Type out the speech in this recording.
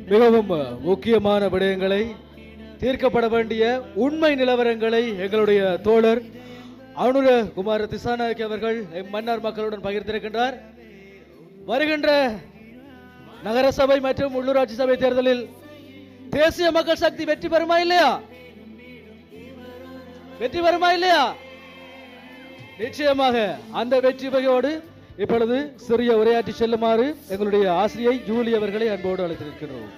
மிகவும் முக்கியமான விடயங்களை, தீர்க்கப்பட வேண்டிய உண்மை நிலவரங்களை எங்களுடைய தோழர் அனுர குமார திசாநாயக் அவர்கள் மன்னார் மக்களுடன் பகிர்ந்திருக்கின்றார். வருகின்ற நகரசபை மற்றும் உள்ளூராட்சி சபை தேர்தலில் தேசிய மக்கள் சக்தி வெற்றி பெறுமா இல்லையா? வெற்றி பெறுமா இல்லையா? நிச்சயமாக அந்த வெற்றி வகையோடு இப்பொழுது சிறிய உரையாற்றி செல்லுமாறு எங்களுடைய ஆசிரியை ஜூலி அவர்களை அன்போடு அழைத்திருக்கிறோம்.